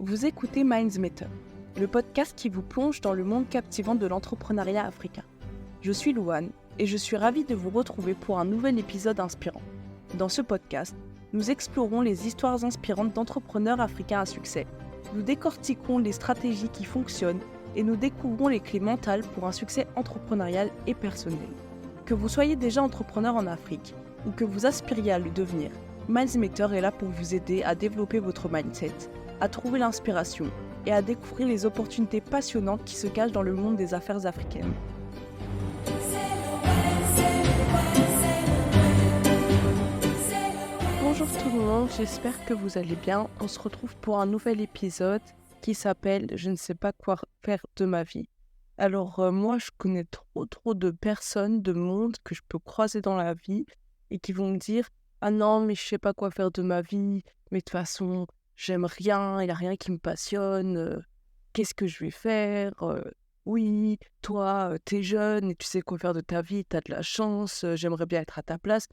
Vous écoutez Minds Matter, le podcast qui vous plonge dans le monde captivant de l'entrepreneuriat africain. Je suis Louane et je suis ravie de vous retrouver pour un nouvel épisode inspirant. Dans ce podcast, nous explorons les histoires inspirantes d'entrepreneurs africains à succès. Nous décortiquons les stratégies qui fonctionnent et nous découvrons les clés mentales pour un succès entrepreneurial et personnel. Que vous soyez déjà entrepreneur en Afrique ou que vous aspiriez à le devenir, Minds Matter est là pour vous aider à développer votre mindset, à trouver l'inspiration et à découvrir les opportunités passionnantes qui se cachent dans le monde des affaires africaines. Bonjour tout le monde, j'espère que vous allez bien. On se retrouve pour un nouvel épisode qui s'appelle « Je ne sais pas quoi faire de ma vie ». Alors moi, je connais trop de personnes, de monde que je peux croiser dans la vie et qui vont me dire « Ah non, mais je sais pas quoi faire de ma vie, mais de toute façon, j'aime rien, il n'y a rien qui me passionne, qu'est-ce que je vais faire oui, toi, t'es jeune et tu sais quoi faire de ta vie, t'as de la chance, j'aimerais bien être à ta place. »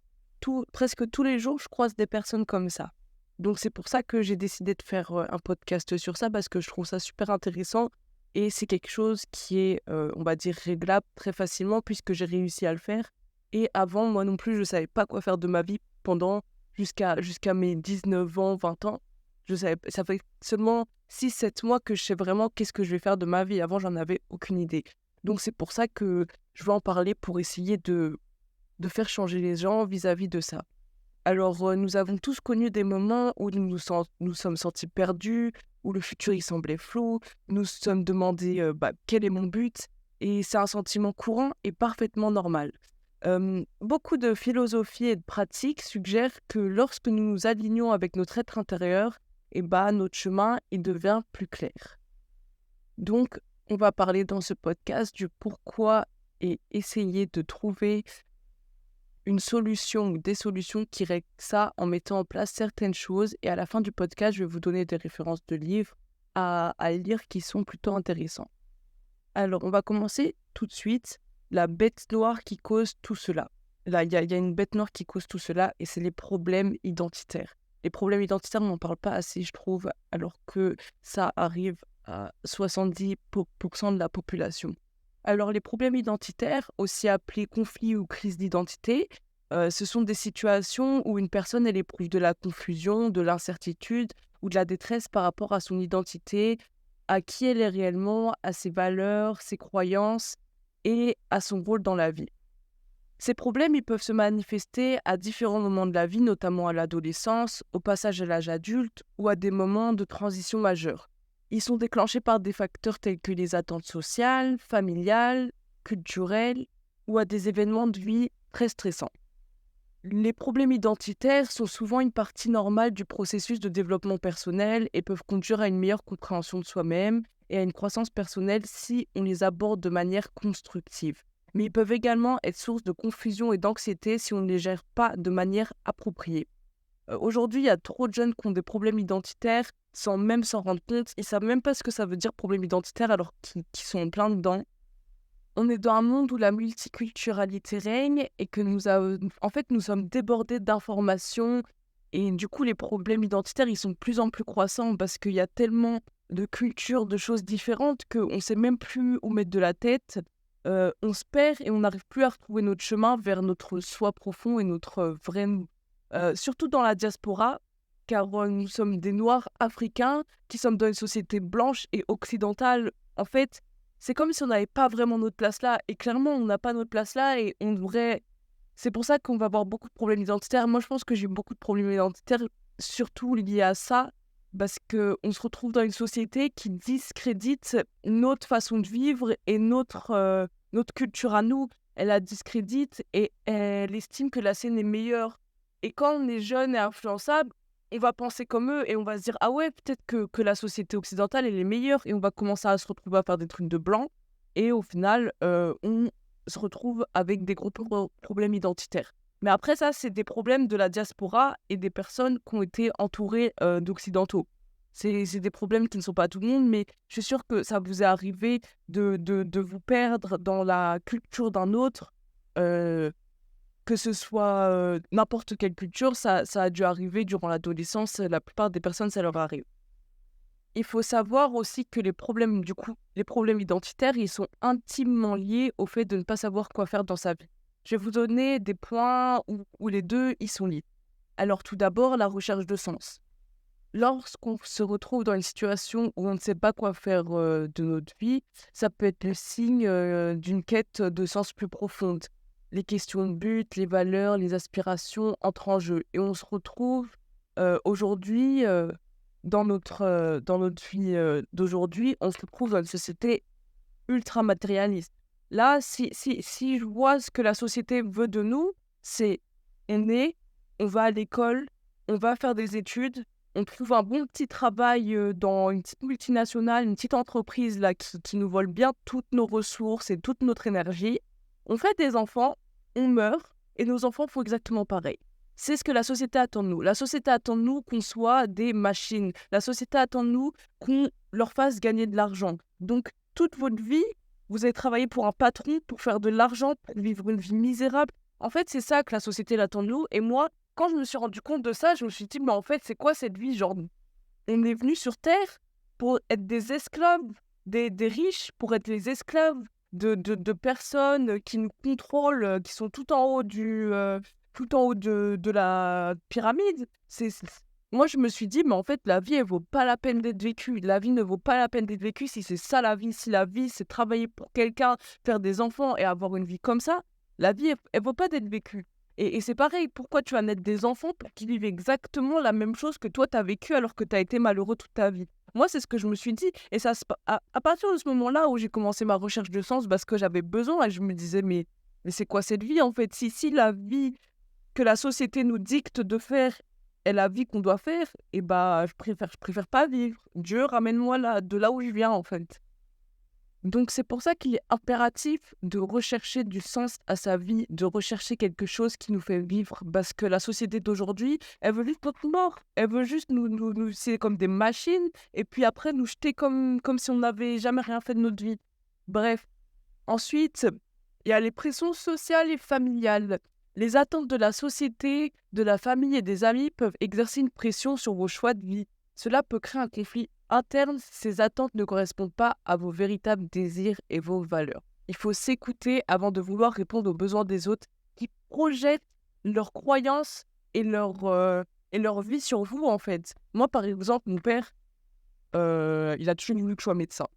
Presque tous les jours, je croise des personnes comme ça. Donc c'est pour ça que j'ai décidé de faire un podcast sur ça, parce que je trouve ça super intéressant et c'est quelque chose qui est, on va dire, réglable très facilement puisque j'ai réussi à le faire. Et avant, moi non plus, je ne savais pas quoi faire de ma vie jusqu'à mes 19 ans, 20 ans. Ça fait seulement 6-7 mois que je sais vraiment qu'est-ce que je vais faire de ma vie. Avant, j'en avais aucune idée. Donc c'est pour ça que je veux en parler pour essayer de faire changer les gens vis-à-vis de ça. Alors, nous avons tous connu des moments où nous sommes sentis perdus, où le futur il semblait flou, nous nous sommes demandé quel est mon but, et c'est un sentiment courant et parfaitement normal. Beaucoup de philosophies et de pratiques suggèrent que lorsque nous nous alignons avec notre être intérieur, notre chemin il devient plus clair. Donc, on va parler dans ce podcast du pourquoi et essayer de trouver une solution ou des solutions qui règlent ça en mettant en place certaines choses. Et à la fin du podcast, je vais vous donner des références de livres à lire qui sont plutôt intéressants. Alors, on va commencer tout de suite. La bête noire qui cause tout cela. Là, il y a une bête noire qui cause tout cela et c'est les problèmes identitaires. Les problèmes identitaires, on n'en parle pas assez, je trouve, alors que ça arrive à 70% de la population. Alors, les problèmes identitaires, aussi appelés conflits ou crises d'identité, ce sont des situations où une personne elle éprouve de la confusion, de l'incertitude ou de la détresse par rapport à son identité, à qui elle est réellement, à ses valeurs, ses croyances et à son rôle dans la vie. Ces problèmes ils peuvent se manifester à différents moments de la vie, notamment à l'adolescence, au passage à l'âge adulte ou à des moments de transition majeure. Ils sont déclenchés par des facteurs tels que les attentes sociales, familiales, culturelles ou à des événements de vie très stressants. Les problèmes identitaires sont souvent une partie normale du processus de développement personnel et peuvent conduire à une meilleure compréhension de soi-même et à une croissance personnelle si on les aborde de manière constructive. Mais ils peuvent également être source de confusion et d'anxiété si on ne les gère pas de manière appropriée. Aujourd'hui, il y a trop de jeunes qui ont des problèmes identitaires sans même s'en rendre compte. Ils ne savent même pas ce que ça veut dire problème identitaire alors qu'ils sont en plein dedans. On est dans un monde où la multiculturalité règne et que nous sommes débordés d'informations et du coup, les problèmes identitaires, ils sont de plus en plus croissants parce qu'il y a tellement de cultures, de choses différentes qu'on ne sait même plus où mettre de la tête. On se perd et on n'arrive plus à retrouver notre chemin vers notre soi profond et notre vrai nous. Surtout dans la diaspora, car nous sommes des Noirs africains qui sommes dans une société blanche et occidentale. En fait, c'est comme si on n'avait pas vraiment notre place là. Et clairement, on n'a pas notre place là et on devrait... C'est pour ça qu'on va avoir beaucoup de problèmes identitaires. Moi, je pense que j'ai eu beaucoup de problèmes identitaires, surtout liés à ça, parce qu'on se retrouve dans une société qui discrédite notre façon de vivre et notre culture à nous. Elle la discrédite et elle estime que la sienne est meilleure. Et quand on est jeune et influençable, on va penser comme eux et on va se dire « Ah ouais, peut-être que la société occidentale, elle est meilleure » et on va commencer à se retrouver à faire des trucs de blanc. Et au final, on se retrouve avec des gros problèmes identitaires. Mais après ça, c'est des problèmes de la diaspora et des personnes qui ont été entourées d'occidentaux. C'est des problèmes qui ne sont pas à tout le monde, mais je suis sûre que ça vous est arrivé de vous perdre dans la culture d'un autre, que ce soit n'importe quelle culture, ça a dû arriver durant l'adolescence. La plupart des personnes, ça leur arrive. il faut savoir aussi que les problèmes, du coup, les problèmes identitaires, ils sont intimement liés au fait de ne pas savoir quoi faire dans sa vie. Je vais vous donner des points où les deux, ils sont liés. Alors, tout d'abord, la recherche de sens. Lorsqu'on se retrouve dans une situation où on ne sait pas quoi faire de notre vie, ça peut être le signe d'une quête de sens plus profonde. Les questions de but, les valeurs, les aspirations entrent en jeu. Et on se retrouve aujourd'hui, dans notre vie d'aujourd'hui, on se retrouve dans une société ultra matérialiste. Là, si je vois ce que la société veut de nous, c'est on est, on va à l'école, on va faire des études, on trouve un bon petit travail dans une petite multinationale, une petite entreprise là, qui nous vole bien toutes nos ressources et toute notre énergie. On fait des enfants, on meurt, et nos enfants font exactement pareil. C'est ce que la société attend de nous. La société attend de nous qu'on soit des machines. La société attend de nous qu'on leur fasse gagner de l'argent. Donc, toute votre vie, vous avez travaillé pour un patron, pour faire de l'argent, pour vivre une vie misérable. En fait, c'est ça que la société attend de nous. Et moi, quand je me suis rendu compte de ça, je me suis dit, mais en fait, c'est quoi cette vie? Genre, on est venu sur Terre pour être des esclaves, des riches, pour être les esclaves de personnes qui nous contrôlent, qui sont tout en haut de la pyramide. Moi, je me suis dit, mais en fait, la vie, elle vaut pas la peine d'être vécue. La vie ne vaut pas la peine d'être vécue si c'est ça la vie. Si la vie, c'est travailler pour quelqu'un, faire des enfants et avoir une vie comme ça, la vie, elle vaut pas d'être vécue. Et c'est pareil, pourquoi tu vas naître des enfants pour qu'ils vivent exactement la même chose que toi, tu as vécu alors que tu as été malheureux toute ta vie? Moi, c'est ce que je me suis dit. Et à partir de ce moment-là où j'ai commencé ma recherche de sens, parce que j'avais besoin, et je me disais, mais c'est quoi cette vie en fait? Si la vie que la société nous dicte de faire est la vie qu'on doit faire, et bah, je préfère pas vivre. Dieu, ramène-moi là, de là où je viens en fait. Donc c'est pour ça qu'il est impératif de rechercher du sens à sa vie, de rechercher quelque chose qui nous fait vivre. Parce que la société d'aujourd'hui, elle veut juste notre mort. Elle veut juste nous c'est comme des machines, et puis après nous jeter comme si on n'avait jamais rien fait de notre vie. Bref. Ensuite, il y a les pressions sociales et familiales. Les attentes de la société, de la famille et des amis peuvent exercer une pression sur vos choix de vie. Cela peut créer un conflit interne si ces attentes ne correspondent pas à vos véritables désirs et vos valeurs. Il faut s'écouter avant de vouloir répondre aux besoins des autres qui projettent leurs croyances et leur vie sur vous, en fait. Moi, par exemple, mon père, il a toujours voulu que je sois médecin.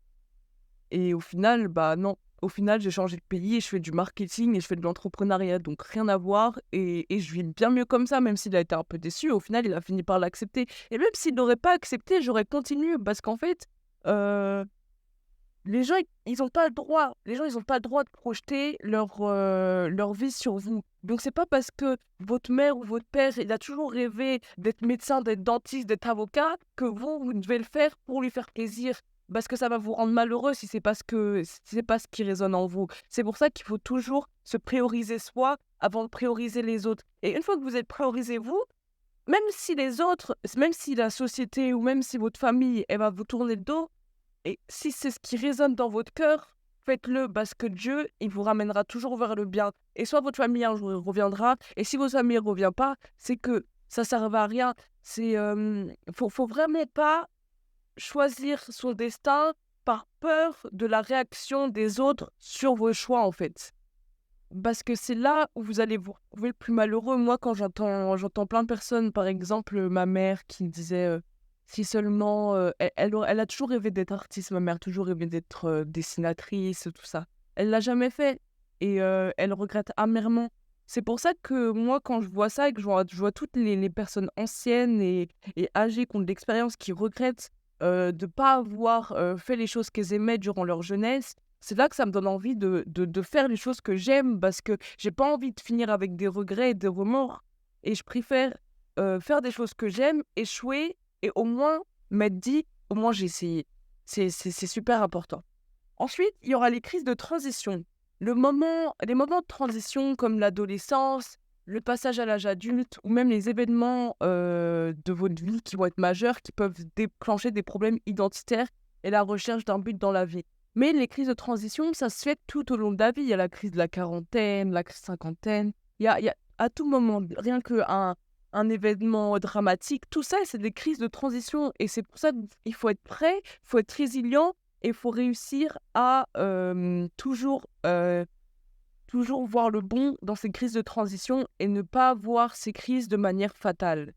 Et au final, bah non. Au final, j'ai changé de pays et je fais du marketing et je fais de l'entrepreneuriat, donc rien à voir. Et je vis bien mieux comme ça, même s'il a été un peu déçu. Au final, il a fini par l'accepter. Et même s'il n'aurait pas accepté, j'aurais continué parce qu'en fait, euh, les gens, ils n'ont pas le droit. Les gens, ils n'ont pas le droit de projeter leur vie sur vous. Donc, c'est pas parce que votre mère ou votre père, il a toujours rêvé d'être médecin, d'être dentiste, d'être avocat, que vous devez le faire pour lui faire plaisir. Parce que ça va vous rendre malheureux si c'est pas ce qui résonne en vous. C'est pour ça qu'il faut toujours se prioriser soi avant de prioriser les autres. Et une fois que vous êtes priorisé vous, même si les autres, même si la société ou même si votre famille, elle va vous tourner le dos, et si c'est ce qui résonne dans votre cœur, faites-le parce que Dieu, il vous ramènera toujours vers le bien. Et soit votre famille un jour reviendra, et si votre famille ne revient pas, c'est que ça ne sert à rien. Faut vraiment pas choisir son destin par peur de la réaction des autres sur vos choix, en fait. Parce que c'est là où vous allez vous retrouver le plus malheureux. Moi, quand j'entends plein de personnes, par exemple, ma mère qui disait si seulement. Elle a toujours rêvé d'être artiste, ma mère, toujours rêvé d'être dessinatrice, tout ça. Elle l'a jamais fait et elle regrette amèrement. C'est pour ça que moi, quand je vois ça et que je vois toutes les personnes anciennes et âgées qui ont de l'expérience qui regrettent de ne pas avoir fait les choses qu'elles aimaient durant leur jeunesse, c'est là que ça me donne envie de faire les choses que j'aime parce que j'ai pas envie de finir avec des regrets et des remords. Et je préfère faire des choses que j'aime, échouer et au moins m'être dit, au moins j'ai essayé. C'est super important. Ensuite, il y aura les crises de transition. Les moments de transition comme l'adolescence, le passage à l'âge adulte ou même les événements de votre vie qui vont être majeurs, qui peuvent déclencher des problèmes identitaires et la recherche d'un but dans la vie. Mais les crises de transition, ça se fait tout au long de la vie. Il y a la crise de la quarantaine, la crise cinquantaine. Il y a à tout moment, rien qu'un un événement dramatique. Tout ça, c'est des crises de transition. Et c'est pour ça qu'il faut être prêt, il faut être résilient et il faut réussir à toujours voir le bon dans ces crises de transition et ne pas voir ces crises de manière fatale.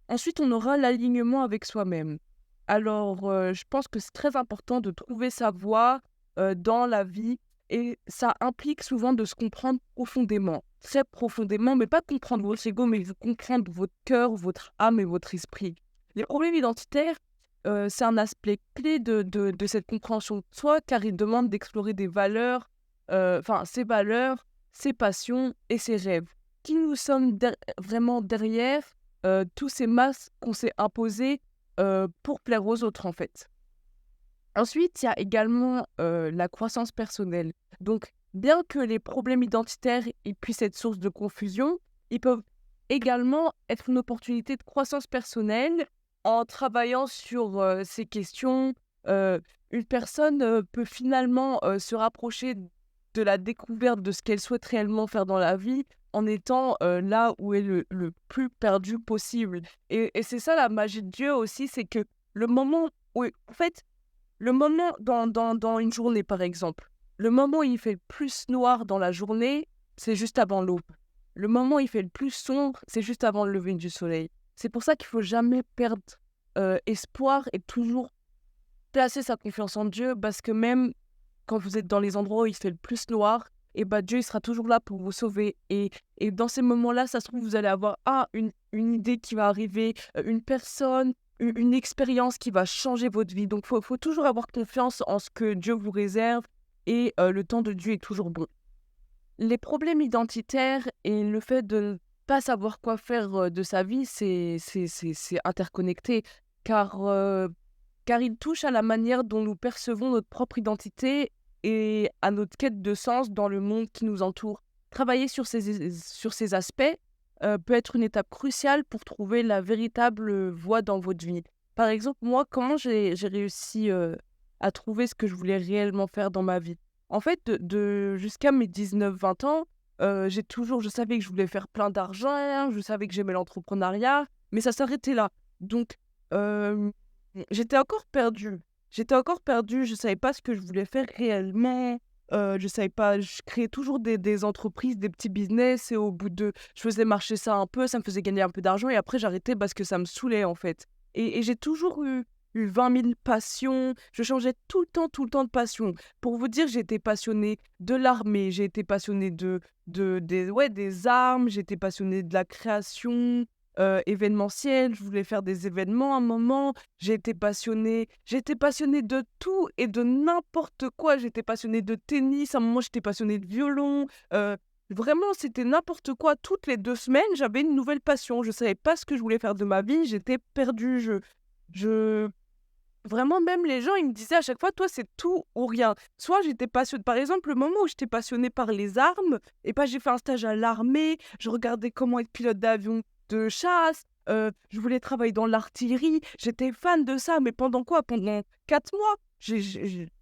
Ensuite, on aura l'alignement avec soi-même. Alors, je pense que c'est très important de trouver sa voie dans la vie et ça implique souvent de se comprendre profondément, très profondément, mais pas comprendre votre ego, mais comprendre votre cœur, votre âme et votre esprit. Les problèmes identitaires, c'est un aspect clé de cette compréhension de soi car il demande d'explorer des valeurs, ses valeurs, ses passions et ses rêves. Qui nous sommes vraiment derrière tous ces masques qu'on s'est imposés pour plaire aux autres, en fait. Ensuite, il y a également la croissance personnelle. Donc, bien que les problèmes identitaires ils puissent être source de confusion, ils peuvent également être une opportunité de croissance personnelle en travaillant sur ces questions. Une personne peut finalement se rapprocher de la découverte de ce qu'elle souhaite réellement faire dans la vie en étant là où elle est le plus perdu possible. Et c'est ça la magie de Dieu aussi, c'est que le moment où, en fait, le moment dans une journée, par exemple, le moment où il fait le plus noir dans la journée, c'est juste avant l'aube. Le moment où il fait le plus sombre, c'est juste avant le lever du soleil. C'est pour ça qu'il faut jamais perdre espoir et toujours placer sa confiance en Dieu, parce que même quand vous êtes dans les endroits où il fait le plus noir, et bah Dieu il sera toujours là pour vous sauver. Et dans ces moments-là, ça se trouve, vous allez avoir une idée qui va arriver, une personne, une expérience qui va changer votre vie. Donc, faut toujours avoir confiance en ce que Dieu vous réserve et le temps de Dieu est toujours bon. Les problèmes identitaires et le fait de ne pas savoir quoi faire de sa vie, c'est interconnecté car il touche à la manière dont nous percevons notre propre identité et à notre quête de sens dans le monde qui nous entoure. Travailler sur ces aspects peut être une étape cruciale pour trouver la véritable voie dans votre vie. Par exemple, moi, comment j'ai réussi à trouver ce que je voulais réellement faire dans ma vie? En fait, jusqu'à mes 19-20 ans, je savais que je voulais faire plein d'argent, je savais que j'aimais l'entrepreneuriat, mais ça s'arrêtait là. Donc, euh, j'étais encore perdue. Je savais pas ce que je voulais faire réellement. Je savais pas, je créais toujours des entreprises, des petits business et je faisais marcher ça un peu, ça me faisait gagner un peu d'argent et après j'arrêtais parce que ça me saoulait en fait. Et j'ai toujours eu 20 000 passions. Je changeais tout le temps de passion. Pour vous dire, j'ai été passionnée de l'armée, j'ai été passionnée des armes, j'ai été passionnée de la création événementielle, je voulais faire des événements à un moment, j'étais passionnée de tout et de n'importe quoi, j'étais passionnée de tennis, à un moment j'étais passionnée de violon, vraiment c'était n'importe quoi, toutes les 2 semaines j'avais une nouvelle passion, je savais pas ce que je voulais faire de ma vie, j'étais perdue, je... Vraiment, même les gens, ils me disaient à chaque fois, toi, c'est tout ou rien. Soit j'étais passionnée, par exemple, le moment où j'étais passionnée par les armes, et pas j'ai fait un stage à l'armée, je regardais comment être pilote d'avion de chasse, je voulais travailler dans l'artillerie, j'étais fan de ça, mais pendant quoi? Pendant 4 mois.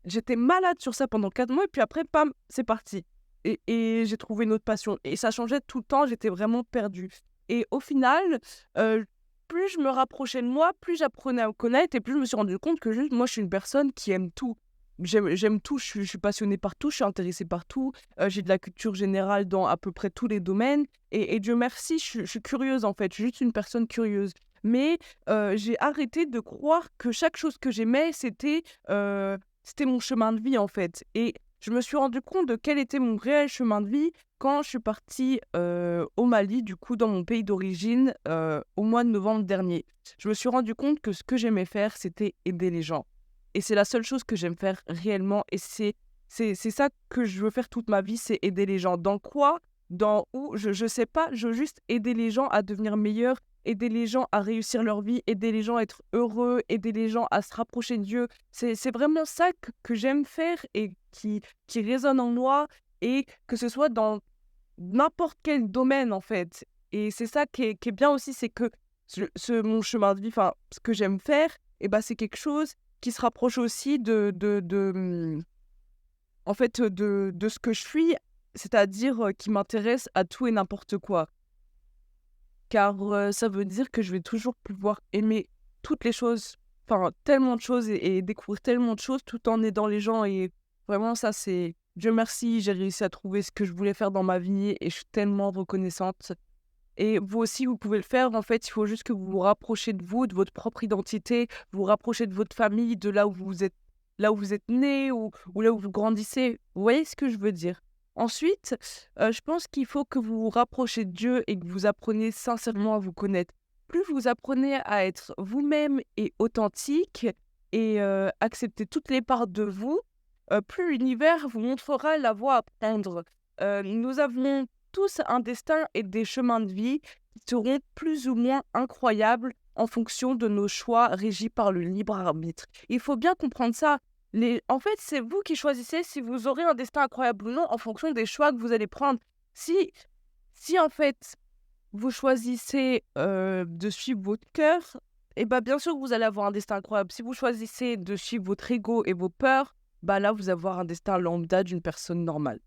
J'étais malade sur ça pendant 4 mois, et puis après, pam, c'est parti. Et j'ai trouvé une autre passion. Et ça changeait tout le temps, j'étais vraiment perdue. Et au final, euh, plus je me rapprochais de moi, plus j'apprenais à me connaître et plus je me suis rendu compte que juste moi, je suis une personne qui aime tout. J'aime tout, je suis passionnée par tout, je suis intéressée par tout, j'ai de la culture générale dans à peu près tous les domaines et Dieu merci, je suis curieuse en fait, je suis juste une personne curieuse. Mais j'ai arrêté de croire que chaque chose que j'aimais, c'était mon chemin de vie en fait. Et je me suis rendu compte de quel était mon réel chemin de vie quand je suis partie au Mali, du coup, dans mon pays d'origine, au mois de novembre dernier. Je me suis rendu compte que ce que j'aimais faire, c'était aider les gens. Et c'est la seule chose que j'aime faire réellement. Et c'est ça que je veux faire toute ma vie, c'est aider les gens. Dans quoi? Dans où? Je sais pas, je veux juste aider les gens à devenir meilleurs, aider les gens à réussir leur vie, aider les gens à être heureux, aider les gens à se rapprocher de Dieu. C'est vraiment ça que j'aime faire et qui résonne en moi. Et que ce soit dans n'importe quel domaine en fait. Et c'est ça qui est bien aussi, c'est que mon chemin de vie, enfin, ce que j'aime faire, et ben, c'est quelque chose qui se rapproche aussi en fait, de ce que je suis, c'est-à-dire qui m'intéresse à tout et n'importe quoi. car ça veut dire que je vais toujours pouvoir aimer toutes les choses, enfin tellement de choses et découvrir tellement de choses tout en aidant les gens et vraiment ça c'est Dieu merci, j'ai réussi à trouver ce que je voulais faire dans ma vie et je suis tellement reconnaissante. Et vous aussi, vous pouvez le faire. En fait, il faut juste que vous vous rapprochiez de vous, de votre propre identité, vous vous rapprochez de votre famille, de là où vous êtes né ou là où vous grandissez. Vous voyez ce que je veux dire? Ensuite, je pense qu'il faut que vous vous rapprochiez de Dieu et que vous appreniez sincèrement à vous connaître. Plus vous apprenez à être vous-même et authentique et accepter toutes les parts de vous, plus l'univers vous montrera la voie à prendre. Nous avons tous un destin et des chemins de vie qui seront plus ou moins incroyables en fonction de nos choix régis par le libre arbitre. Il faut bien comprendre ça. En fait, c'est vous qui choisissez si vous aurez un destin incroyable ou non en fonction des choix que vous allez prendre. Si, si en fait, vous choisissez de suivre votre cœur, et bah bien sûr que vous allez avoir un destin incroyable. Si vous choisissez de suivre votre ego et vos peurs, bah là, vous allez avoir un destin lambda d'une personne normale.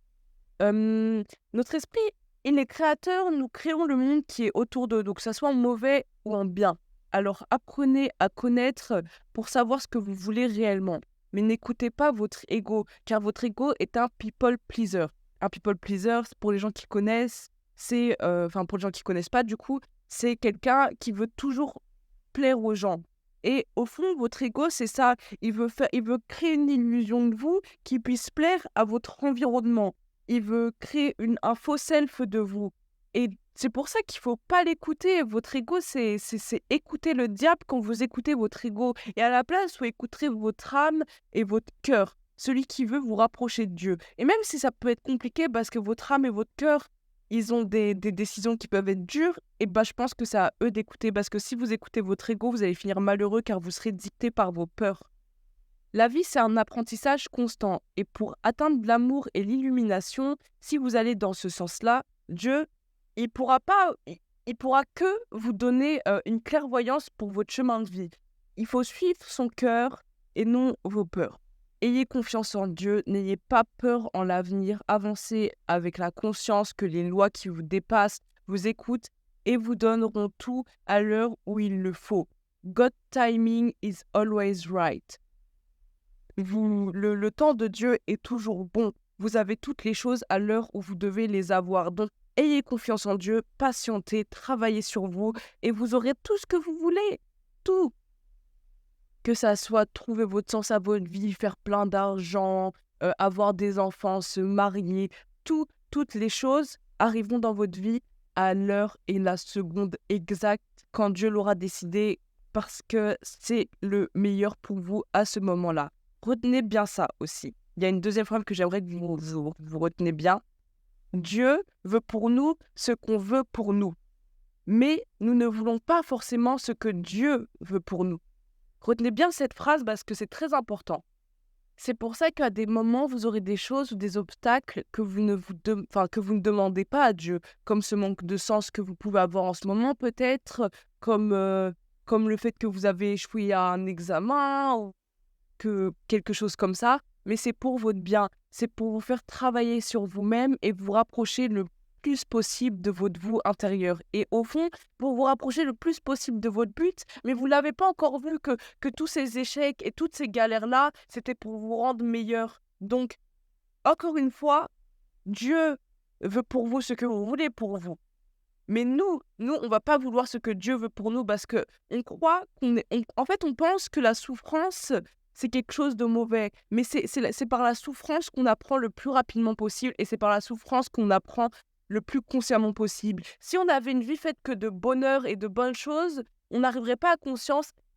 Notre esprit, il est créateur, nous créons le monde qui est autour d'eux, donc que ça soit en mauvais ou en bien. Alors apprenez à connaître pour savoir ce que vous voulez réellement. Mais n'écoutez pas votre ego, car votre ego est un people pleaser. Un people pleaser, pour les gens qui connaissent, c'est, enfin pour les gens qui connaissent pas, du coup, c'est quelqu'un qui veut toujours plaire aux gens. Et au fond, votre ego, c'est ça. Il veut créer une illusion de vous qui puisse plaire à votre environnement. Il veut créer un faux self de vous. Et c'est pour ça qu'il faut pas l'écouter. Votre ego, c'est écouter le diable quand vous écoutez votre ego. Et à la place, vous écouterez votre âme et votre cœur, celui qui veut vous rapprocher de Dieu. Et même si ça peut être compliqué parce que votre âme et votre cœur, ils ont des décisions qui peuvent être dures, et bah je pense que c'est à eux d'écouter. Parce que si vous écoutez votre ego, vous allez finir malheureux car vous serez dicté par vos peurs. La vie, c'est un apprentissage constant. Et pour atteindre l'amour et l'illumination, si vous allez dans ce sens-là, Dieu, il pourra que vous donner une clairvoyance pour votre chemin de vie. Il faut suivre son cœur et non vos peurs. Ayez confiance en Dieu, n'ayez pas peur en l'avenir, avancez avec la conscience que les lois qui vous dépassent vous écoutent et vous donneront tout à l'heure où il le faut. God's timing is always right. Le temps de Dieu est toujours bon. Vous avez toutes les choses à l'heure où vous devez les avoir. Donc, ayez confiance en Dieu, patientez, travaillez sur vous et vous aurez tout ce que vous voulez. Tout. Que ça soit trouver votre sens à votre vie, faire plein d'argent, avoir des enfants, se marier, toutes les choses arriveront dans votre vie à l'heure et la seconde exacte quand Dieu l'aura décidé parce que c'est le meilleur pour vous à ce moment-là. Retenez bien ça aussi. Il y a une deuxième phrase que j'aimerais que vous retenez bien. Dieu veut pour nous ce qu'on veut pour nous. Mais nous ne voulons pas forcément ce que Dieu veut pour nous. Retenez bien cette phrase parce que c'est très important. C'est pour ça qu'à des moments, vous aurez des choses ou des obstacles que vous ne demandez pas à Dieu, comme ce manque de sens que vous pouvez avoir en ce moment peut-être, comme le fait que vous avez échoué à un examen ou que quelque chose comme ça, mais c'est pour votre bien. C'est pour vous faire travailler sur vous-même et vous rapprocher le plus possible de votre vous intérieur. Et au fond, pour vous rapprocher le plus possible de votre but, mais vous l'avez pas encore vu que tous ces échecs et toutes ces galères-là, c'était pour vous rendre meilleur. Donc, encore une fois, Dieu veut pour vous ce que vous voulez pour vous. Mais nous, on va pas vouloir ce que Dieu veut pour nous parce que on croit en fait, on pense que la souffrance, c'est quelque chose de mauvais. Mais c'est par la souffrance qu'on apprend le plus rapidement possible et c'est par la souffrance qu'on apprend le plus consciemment possible. Si on avait une vie faite que de bonheur et de bonnes choses, on n'arriverait pas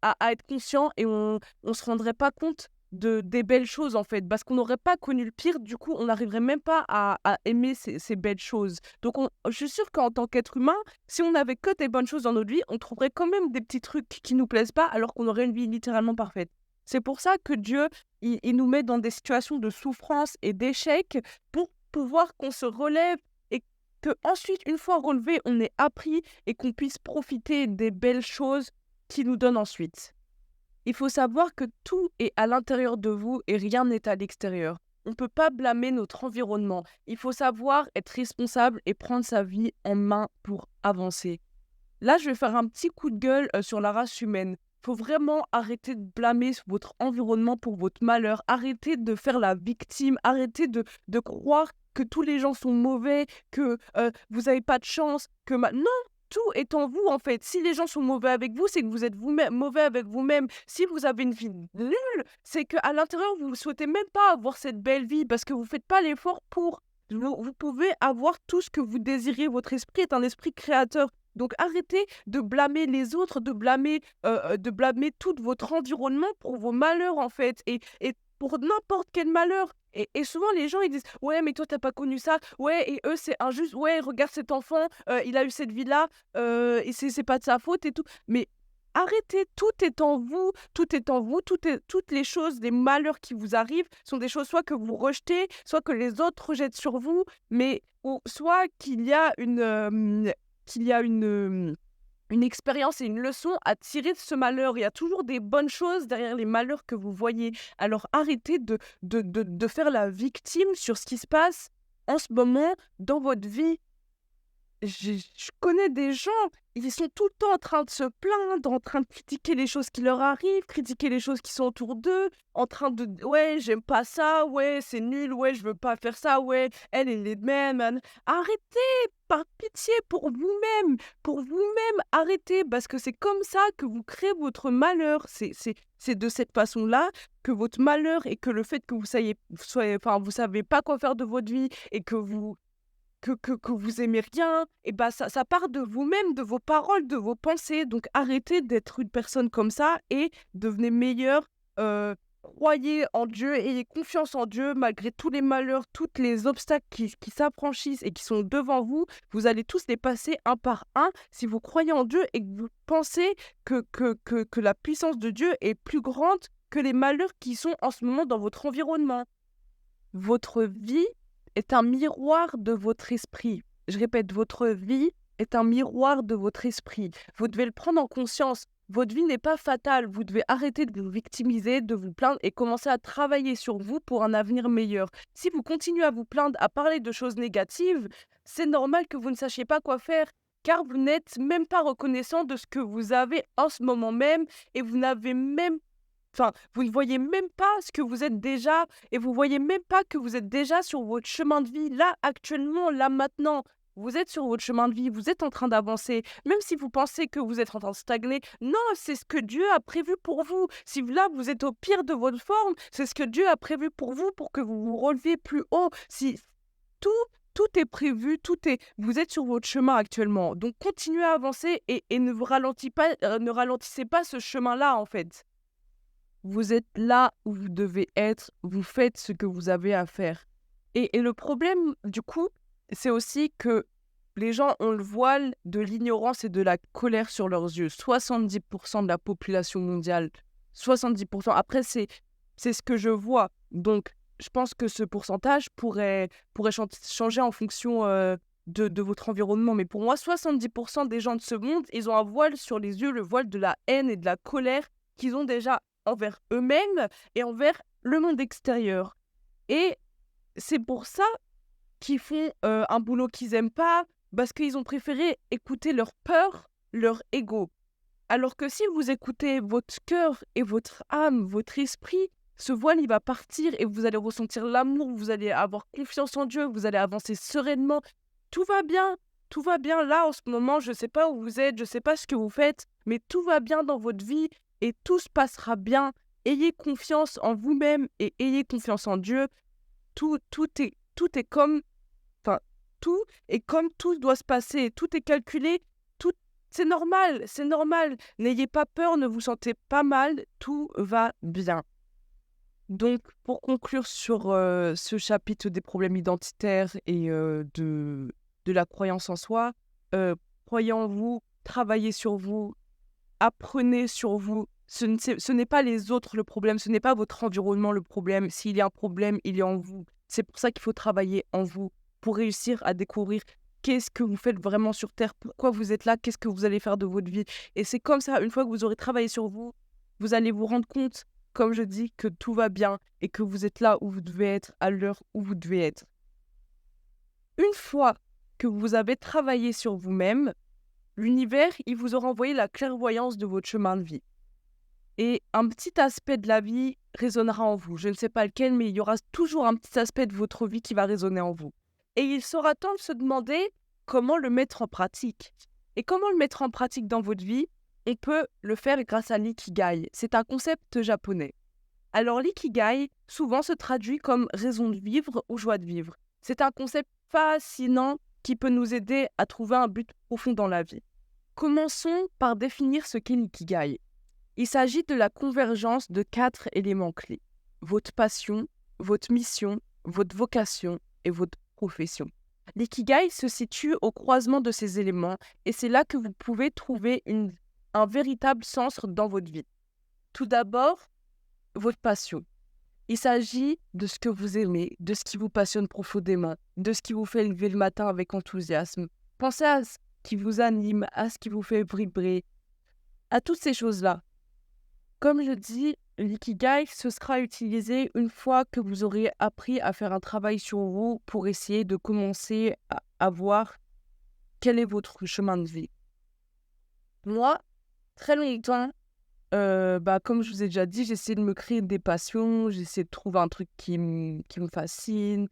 à être conscient et on se rendrait pas compte des belles choses en fait. Parce qu'on n'aurait pas connu le pire, du coup, on n'arriverait même pas à aimer ces belles choses. Donc, je suis sûre qu'en tant qu'être humain, si on n'avait que des bonnes choses dans notre vie, on trouverait quand même des petits trucs qui nous plaisent pas alors qu'on aurait une vie littéralement parfaite. C'est pour ça que Dieu, il nous met dans des situations de souffrance et d'échec pour pouvoir qu'on se relève et que ensuite, une fois relevé, on ait appris et qu'on puisse profiter des belles choses qu'il nous donne ensuite. Il faut savoir que tout est à l'intérieur de vous et rien n'est à l'extérieur. On ne peut pas blâmer notre environnement. Il faut savoir être responsable et prendre sa vie en main pour avancer. Là, je vais faire un petit coup de gueule sur la race humaine. Faut vraiment arrêter de blâmer votre environnement pour votre malheur. Arrêtez de faire la victime. Arrêtez de croire que tous les gens sont mauvais, que vous n'avez pas de chance, Non, tout est en vous en fait. Si les gens sont mauvais avec vous, c'est que vous êtes vous-même mauvais avec vous-même. Si vous avez une vie nulle, c'est qu'à l'intérieur, vous ne souhaitez même pas avoir cette belle vie parce que vous ne faites pas l'effort pour. Vous pouvez avoir tout ce que vous désirez. Votre esprit est un esprit créateur. Donc arrêtez de blâmer les autres, de blâmer tout votre environnement pour vos malheurs en fait, et pour n'importe quel malheur. Et souvent les gens ils disent ouais mais toi t'as pas connu ça, ouais et eux c'est injuste, ouais regarde cet enfant, il a eu cette vie-là, et c'est pas de sa faute et tout. Mais arrêtez, tout est en vous, tout est en vous, toutes les choses, les malheurs qui vous arrivent sont des choses soit que vous rejetez, soit que les autres rejettent sur vous, mais ou soit qu'il y a une expérience et une leçon à tirer de ce malheur. Il y a toujours des bonnes choses derrière les malheurs que vous voyez. Alors arrêtez de faire la victime sur ce qui se passe en ce moment dans votre vie. Je connais des gens, ils sont tout le temps en train de se plaindre, en train de critiquer les choses qui leur arrivent, critiquer les choses qui sont autour d'eux, en train de ouais, j'aime pas ça, ouais, c'est nul, ouais, je veux pas faire ça, ouais, elle est de même. Arrêtez, par pitié, pour vous-même, arrêtez, parce que c'est comme ça que vous créez votre malheur. C'est de cette façon-là que votre malheur et que le fait que vous savez pas quoi faire de votre vie et que vous aimez rien, et bah ça part de vous-même, de vos paroles, de vos pensées. Donc arrêtez d'être une personne comme ça et devenez meilleur. Croyez en Dieu, ayez confiance en Dieu malgré tous les malheurs, tous les obstacles qui s'affranchissent et qui sont devant vous. Vous allez tous les passer un par un si vous croyez en Dieu et que vous pensez que la puissance de Dieu est plus grande que les malheurs qui sont en ce moment dans votre environnement. Votre vie est un miroir de votre esprit. Je répète, votre vie est un miroir de votre esprit. Vous devez le prendre en conscience. Votre vie n'est pas fatale. Vous devez arrêter de vous victimiser, de vous plaindre et commencer à travailler sur vous pour un avenir meilleur. Si vous continuez à vous plaindre, à parler de choses négatives, c'est normal que vous ne sachiez pas quoi faire, car vous n'êtes même pas reconnaissant de ce que vous avez en ce moment même et vous n'avez même vous ne voyez même pas ce que vous êtes déjà et vous voyez même pas que vous êtes déjà sur votre chemin de vie. Là, actuellement, là, maintenant, vous êtes sur votre chemin de vie, vous êtes en train d'avancer. Même si vous pensez que vous êtes en train de stagner, non, c'est ce que Dieu a prévu pour vous. Si là, vous êtes au pire de votre forme, c'est ce que Dieu a prévu pour vous, pour que vous vous releviez plus haut. Si tout, tout est prévu, vous êtes sur votre chemin actuellement. Donc, continuez à avancer et ne ne ralentissez pas ce chemin-là, en fait. Vous êtes là où vous devez être, vous faites ce que vous avez à faire. Et le problème, du coup, c'est aussi que les gens ont le voile de l'ignorance et de la colère sur leurs yeux. 70% de la population mondiale, 70%. Après, c'est ce que je vois. Donc, je pense que ce pourcentage pourrait changer en fonction de votre environnement. Mais pour moi, 70% des gens de ce monde, ils ont un voile sur les yeux, le voile de la haine et de la colère qu'ils ont déjà envers eux-mêmes et envers le monde extérieur. Et c'est pour ça qu'ils font un boulot qu'ils aiment pas, parce qu'ils ont préféré écouter leur peur, leur ego. Alors que si vous écoutez votre cœur et votre âme, votre esprit, ce voile, il va partir et vous allez ressentir l'amour, vous allez avoir confiance en Dieu, vous allez avancer sereinement. Tout va bien, tout va bien. Là, en ce moment, je ne sais pas où vous êtes, je ne sais pas ce que vous faites, mais tout va bien dans votre vie et tout se passera bien. Ayez confiance en vous-même et ayez confiance en Dieu. Tout est comme, tout est comme tout doit se passer. Tout est calculé. C'est normal, c'est normal. N'ayez pas peur, ne vous sentez pas mal. Tout va bien. Donc, pour conclure sur ce chapitre des problèmes identitaires et de la croyance en soi, croyez en vous, travaillez sur vous, apprenez sur vous. Ce n'est pas les autres le problème, ce n'est pas votre environnement le problème. S'il y a un problème, il est en vous. C'est pour ça qu'il faut travailler en vous pour réussir à découvrir qu'est-ce que vous faites vraiment sur Terre, pourquoi vous êtes là, qu'est-ce que vous allez faire de votre vie. Et c'est comme ça, une fois que vous aurez travaillé sur vous, vous allez vous rendre compte, comme je dis, que tout va bien et que vous êtes là où vous devez être, à l'heure où vous devez être. Une fois que vous avez travaillé sur vous-même, l'univers, il vous aura envoyé la clairvoyance de votre chemin de vie. Et un petit aspect de la vie résonnera en vous. Je ne sais pas lequel, mais il y aura toujours un petit aspect de votre vie qui va résonner en vous. Et il sera temps de se demander comment le mettre en pratique. Et comment le mettre en pratique dans votre vie? On peut le faire grâce à l'ikigai. C'est un concept japonais. Alors l'ikigai, souvent se traduit comme raison de vivre ou joie de vivre. C'est un concept fascinant qui peut nous aider à trouver un but profond dans la vie. Commençons par définir ce qu'est l'ikigai. Il s'agit de la convergence de 4 éléments clés. Votre passion, votre mission, votre vocation et votre profession. L'ikigai se situe au croisement de ces éléments et c'est là que vous pouvez trouver un véritable sens dans votre vie. Tout d'abord, votre passion. Il s'agit de ce que vous aimez, de ce qui vous passionne profondément, de ce qui vous fait lever le matin avec enthousiasme. Pensez à ce qui vous anime, à ce qui vous fait vibrer, à toutes ces choses-là. Comme je dis, l'ikigai, ce sera utilisé une fois que vous aurez appris à faire un travail sur vous pour essayer de commencer à voir quel est votre chemin de vie. Moi, très longtemps, comme je vous ai déjà dit, j'essaie de me créer des passions, j'essaie de trouver un truc qui me fascine.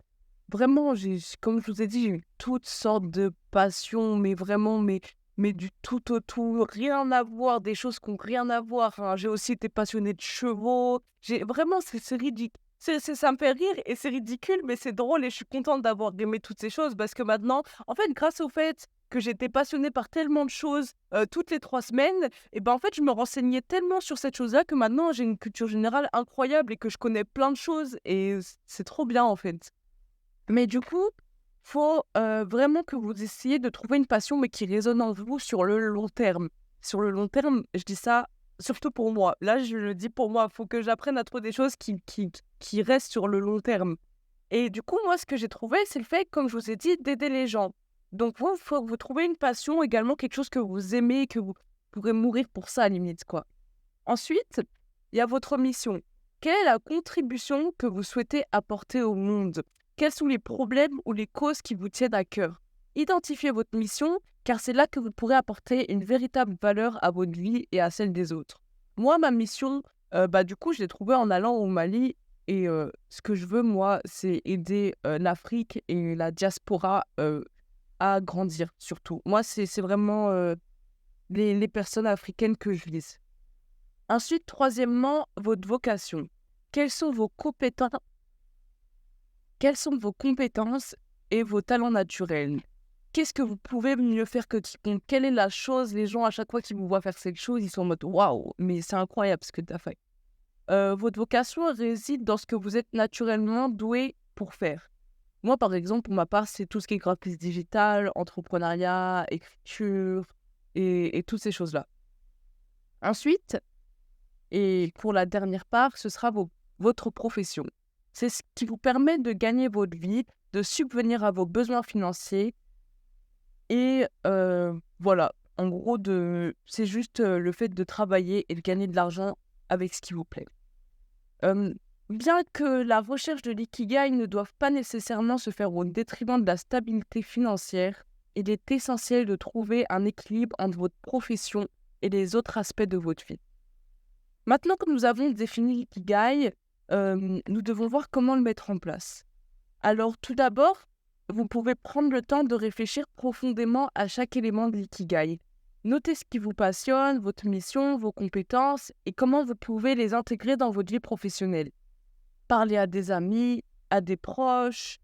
Vraiment, comme je vous ai dit, j'ai eu toutes sortes de passions, mais vraiment, mais du tout au tout, rien à voir, des choses qui n'ont rien à voir, hein. J'ai aussi été passionnée de chevaux. Vraiment, c'est ridicule. Ça me fait rire et c'est ridicule, mais c'est drôle et je suis contente d'avoir aimé toutes ces choses parce que maintenant, en fait, grâce au fait que j'étais passionnée par tellement de choses toutes les 3 semaines, et ben en fait, je me renseignais tellement sur cette chose-là que maintenant, j'ai une culture générale incroyable et que je connais plein de choses et c'est trop bien en fait. Mais du coup, faut vraiment que vous essayiez de trouver une passion, mais qui résonne en vous sur le long terme. Sur le long terme, je dis ça surtout pour moi. Là, je le dis pour moi. Il faut que j'apprenne à trouver des choses qui restent sur le long terme. Et du coup, moi, ce que j'ai trouvé, c'est le fait, comme je vous ai dit, d'aider les gens. Donc, il faut que vous trouviez une passion, également quelque chose que vous aimez, que vous pourrez mourir pour ça, à la limite, quoi. Ensuite, il y a votre mission. Quelle est la contribution que vous souhaitez apporter au monde? Quels sont les problèmes ou les causes qui vous tiennent à cœur? Identifiez votre mission, car c'est là que vous pourrez apporter une véritable valeur à votre vie et à celle des autres. Moi, ma mission, du coup, je l'ai trouvée en allant au Mali. Et ce que je veux, moi, c'est aider l'Afrique et la diaspora à grandir, surtout. Moi, c'est vraiment les personnes africaines que je vise. Ensuite, troisièmement, votre vocation. Quelles sont vos compétences et vos talents naturels? Qu'est-ce que vous pouvez mieux faire que quiconque? Quelle est la chose, les gens, à chaque fois qu'ils vous voient faire cette chose, ils sont en mode waouh, mais c'est incroyable ce que tu as fait. Votre vocation réside dans ce que vous êtes naturellement doué pour faire. Moi, par exemple, pour ma part, c'est tout ce qui est graphisme digital, entrepreneuriat, écriture et toutes ces choses-là. Ensuite, et pour la dernière part, ce sera votre profession. C'est ce qui vous permet de gagner votre vie, de subvenir à vos besoins financiers. Et voilà, en gros, c'est juste le fait de travailler et de gagner de l'argent avec ce qui vous plaît. Bien que la recherche de l'ikigai ne doive pas nécessairement se faire au détriment de la stabilité financière, il est essentiel de trouver un équilibre entre votre profession et les autres aspects de votre vie. Maintenant que nous avons défini l'ikigai, nous devons voir comment le mettre en place. Alors tout d'abord, vous pouvez prendre le temps de réfléchir profondément à chaque élément de l'ikigai. Notez ce qui vous passionne, votre mission, vos compétences et comment vous pouvez les intégrer dans votre vie professionnelle. Parlez à des amis, à des proches,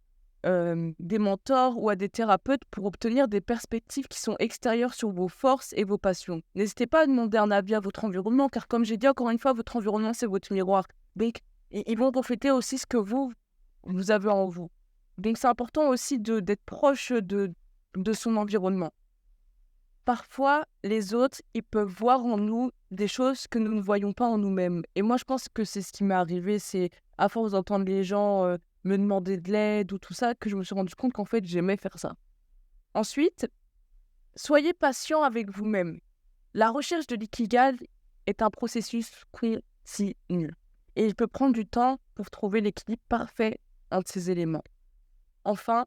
des mentors ou à des thérapeutes pour obtenir des perspectives qui sont extérieures sur vos forces et vos passions. N'hésitez pas à demander un avis à votre environnement, car comme j'ai dit encore une fois, votre environnement, c'est votre miroir. Donc, ils vont refléter aussi ce que vous avez en vous. Donc, c'est important aussi d'être proche de son environnement. Parfois, les autres, ils peuvent voir en nous des choses que nous ne voyons pas en nous-mêmes. Et moi, je pense que c'est ce qui m'est arrivé, c'est à force d'entendre les gens me demander de l'aide ou tout ça, que je me suis rendu compte qu'en fait, j'aimais faire ça. Ensuite, soyez patient avec vous-même. La recherche de l'ikigai est un processus continu. Et il peut prendre du temps pour trouver l'équilibre parfait entre ces éléments. Enfin,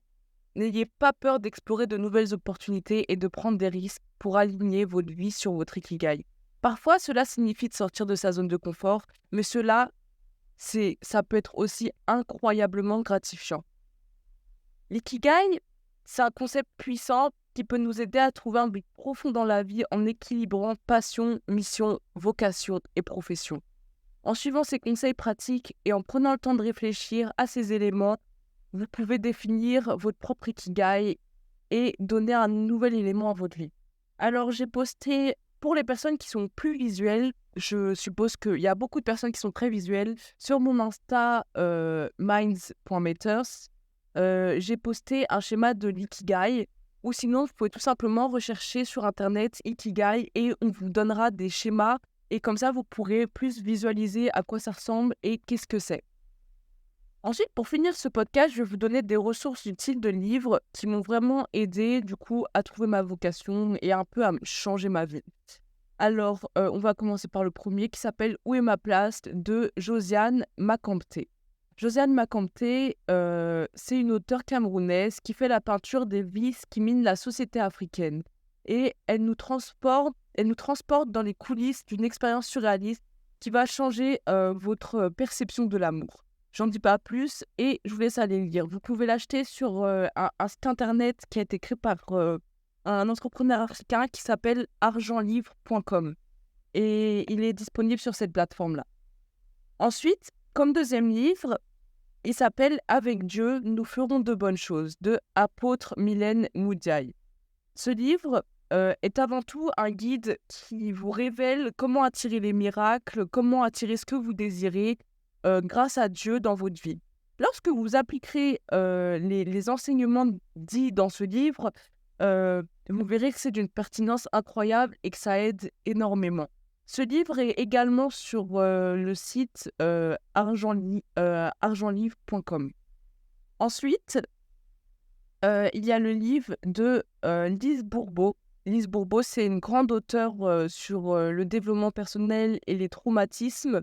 n'ayez pas peur d'explorer de nouvelles opportunités et de prendre des risques pour aligner votre vie sur votre ikigai. Parfois, cela signifie de sortir de sa zone de confort, mais ça peut être aussi incroyablement gratifiant. L'ikigai, c'est un concept puissant qui peut nous aider à trouver un but profond dans la vie en équilibrant passion, mission, vocation et profession. En suivant ces conseils pratiques et en prenant le temps de réfléchir à ces éléments, vous pouvez définir votre propre ikigai et donner un nouvel élément à votre vie. Alors, j'ai posté, pour les personnes qui sont plus visuelles, je suppose qu'il y a beaucoup de personnes qui sont très visuelles, sur mon Insta minds.matters, j'ai posté un schéma de l'ikigai, ou sinon, vous pouvez tout simplement rechercher sur Internet ikigai et on vous donnera des schémas et comme ça, vous pourrez plus visualiser à quoi ça ressemble et qu'est-ce que c'est. Ensuite, pour finir ce podcast, je vais vous donner des ressources utiles de livres qui m'ont vraiment aidé du coup à trouver ma vocation et un peu à changer ma vie. Alors, on va commencer par le premier qui s'appelle Où est ma place de Josiane Makamté. Josiane Makamté, c'est une auteure camerounaise qui fait la peinture des vices qui minent la société africaine. Et elle nous transporte dans les coulisses d'une expérience surréaliste qui va changer votre perception de l'amour. J'en dis pas plus et je vous laisse aller le lire. Vous pouvez l'acheter sur un site internet qui a été créé par un entrepreneur africain qui s'appelle argentlivre.com. Et il est disponible sur cette plateforme-là. Ensuite, comme deuxième livre, il s'appelle Avec Dieu, nous ferons de bonnes choses de apôtre Mylène Moudiaï. Ce livre est avant tout un guide qui vous révèle comment attirer les miracles, comment attirer ce que vous désirez grâce à Dieu dans votre vie. Lorsque vous appliquerez les enseignements dits dans ce livre, vous verrez que c'est d'une pertinence incroyable et que ça aide énormément. Ce livre est également sur le site argentlivre.com. Ensuite, il y a le livre de Lise Bourbeau. Lise Bourbeau, c'est une grande auteure sur le développement personnel et les traumatismes.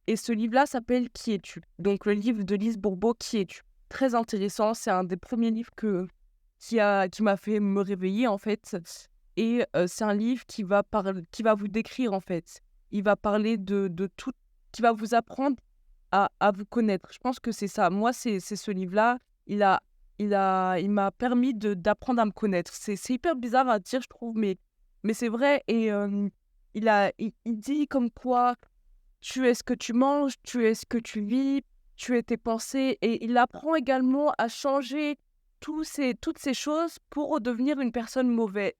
Et ce livre-là s'appelle Qui es-tu? Donc le livre de Lise Bourbeau, Qui es-tu? Très intéressant, c'est un des premiers livres qui m'a fait me réveiller en fait. Et c'est un livre qui va vous décrire en fait. Il va parler de tout, qui va vous apprendre à vous connaître. Je pense que c'est ça. Moi, c'est ce livre-là. Il m'a permis d'apprendre à me connaître. C'est hyper bizarre à dire, je trouve, mais c'est vrai. Et il dit comme quoi tu es ce que tu manges, tu es ce que tu vis, tu es tes pensées. Et il apprend également à changer toutes ces choses pour devenir une personne nouvelle.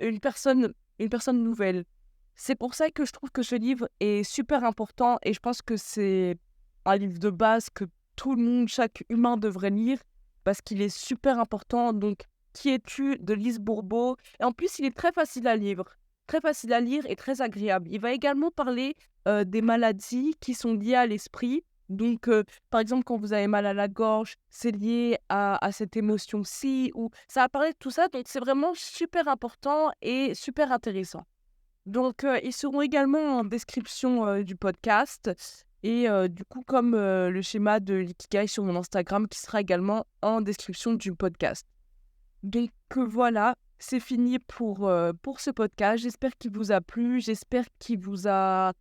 C'est pour ça que je trouve que ce livre est super important et je pense que c'est un livre de base que tout le monde, chaque humain devrait lire parce qu'il est super important. Donc, Qui es-tu de Lise Bourbeau? Et en plus, il est très facile à lire. Très facile à lire et très agréable. Il va également parler des maladies qui sont liées à l'esprit. Donc, par exemple, quand vous avez mal à la gorge, c'est lié à cette émotion-ci. Ou ça va parler de tout ça. Donc, c'est vraiment super important et super intéressant. Donc, ils seront également en description du podcast. Et du coup, comme le schéma de l'ikigai sur mon Instagram qui sera également en description du podcast. Donc voilà, c'est fini pour ce podcast. J'espère qu'il vous a plu. J'espère qu'il vous a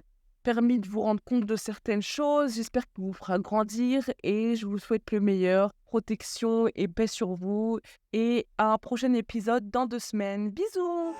permis de vous rendre compte de certaines choses. J'espère qu'il vous fera grandir. Et je vous souhaite le meilleur. Protection et paix sur vous. Et à un prochain épisode dans 2 semaines. Bisous!